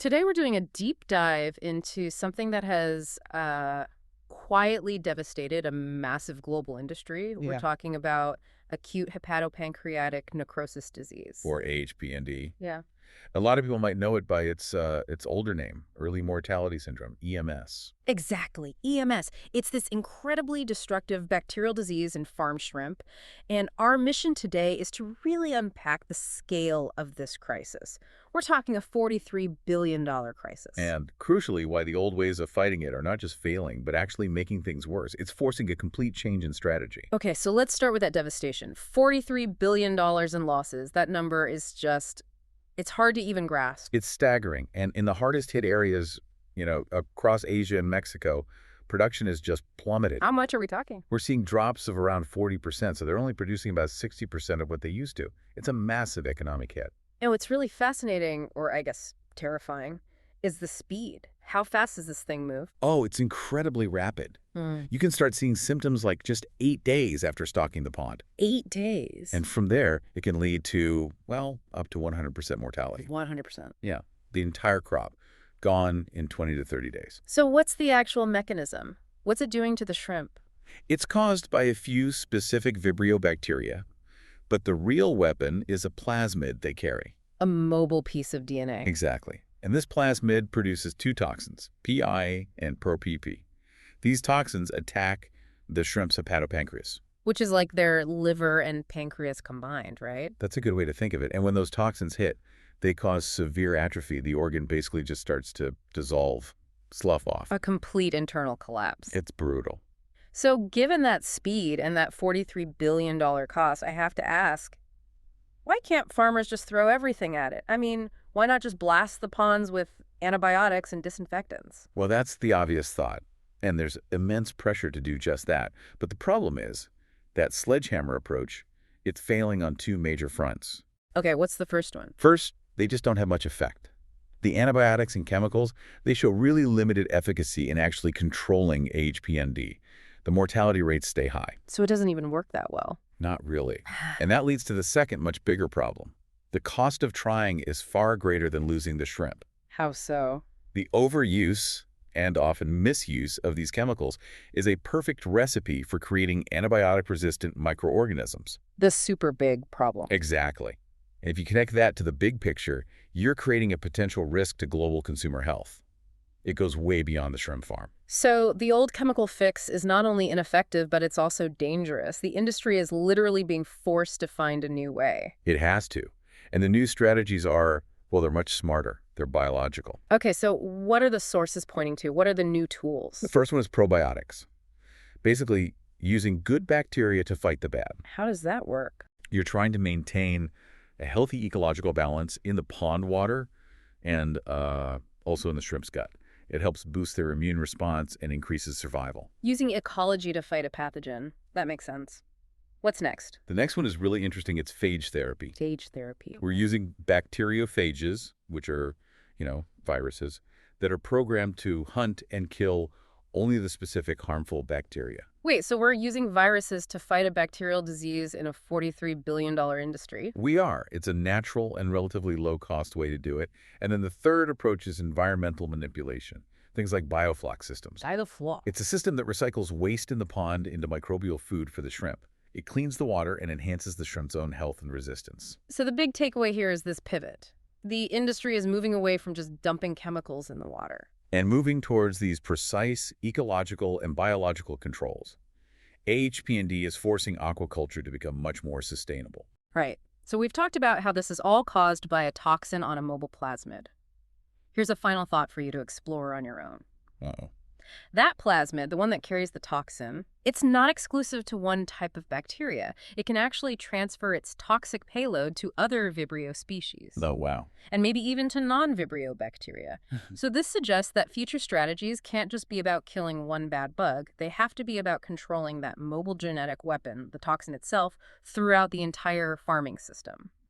Today we're doing a deep dive into something that has quietly devastated a massive global industry. We're talking about acute hepatopancreatic necrosis disease. Or AHPND. Yeah. A lot of people might know it by its older name, early mortality syndrome, EMS. Exactly, EMS. It's this incredibly destructive bacterial disease in farm shrimp, and our mission today is to really unpack the scale of this crisis. We're talking a $43 billion crisis. And crucially, why the old ways of fighting it are not just failing, but actually making things worse. It's forcing a complete change in strategy. Okay, so let's start with that devastation. $43 billion in losses. That number is just... it's hard to even grasp. It's staggering. And in the hardest hit areas, across Asia and Mexico, production is just plummeted. How much are we talking? We're seeing drops of around 40%, so they're only producing about 60% of what they used to. It's a massive economic hit. And what's really fascinating, or I guess terrifying, is the speed. How fast does this thing move? Oh, it's incredibly rapid. You can start seeing symptoms like just 8 days after stocking the pond. 8 days? And from there, it can lead to, well, up to 100% mortality. 100%. Yeah, the entire crop, gone in 20 to 30 days. So what's the actual mechanism? What's it doing to the shrimp? It's caused by a few specific Vibrio bacteria, but the real weapon is a plasmid they carry. A mobile piece of DNA. Exactly. And this plasmid produces two toxins, PI and ProPP. These toxins attack the shrimp's hepatopancreas. Which is like their liver and pancreas combined, right? That's a good way to think of it. And when those toxins hit, they cause severe atrophy. The organ basically just starts to dissolve, slough off. A complete internal collapse. It's brutal. So given that speed and that $43 billion cost, I have to ask, why can't farmers just throw everything at it? I mean, why not just blast the ponds with antibiotics and disinfectants? Well, that's the obvious thought. And there's immense pressure to do just that. But the problem is that sledgehammer approach, it's failing on two major fronts. Okay, what's the first one? First, they just don't have much effect. The antibiotics and chemicals, they show really limited efficacy in actually controlling AHPND. The mortality rates stay high. So it doesn't even work that well. Not really. And that leads to the second, much bigger problem. The cost of trying is far greater than losing the shrimp. How so? The overuse and often misuse of these chemicals is a perfect recipe for creating antibiotic-resistant microorganisms. The super big problem. Exactly. And if you connect that to the big picture, you're creating a potential risk to global consumer health. It goes way beyond the shrimp farm. So the old chemical fix is not only ineffective, but it's also dangerous. The industry is literally being forced to find a new way. It has to. And the new strategies are, well, they're much smarter. They're biological. Okay, so what are the sources pointing to? What are the new tools? The first one is probiotics. Basically, using good bacteria to fight the bad. How does that work? You're trying to maintain a healthy ecological balance in the pond water and also in the shrimp's gut. It helps boost their immune response and increases survival. Using ecology to fight a pathogen. That makes sense. What's next? The next one is really interesting. It's phage therapy. Phage therapy. We're using bacteriophages, which are, viruses, that are programmed to hunt and kill only the specific harmful bacteria. Wait, so we're using viruses to fight a bacterial disease in a $43 billion industry? We are. It's a natural and relatively low-cost way to do it. And then the third approach is environmental manipulation. Things like biofloc systems. Biofloc. It's a system that recycles waste in the pond into microbial food for the shrimp. It cleans the water and enhances the shrimp's own health and resistance. So the big takeaway here is this pivot. The industry is moving away from just dumping chemicals in the water. And moving towards these precise ecological and biological controls. AHPND is forcing aquaculture to become much more sustainable. Right. So we've talked about how this is all caused by a toxin on a mobile plasmid. Here's a final thought for you to explore on your own. Uh-oh. That plasmid, the one that carries the toxin, it's not exclusive to one type of bacteria. It can actually transfer its toxic payload to other Vibrio species. Oh, wow. And maybe even to non-Vibrio bacteria. So this suggests that future strategies can't just be about killing one bad bug. They have to be about controlling that mobile genetic weapon, the toxin itself, throughout the entire farming system.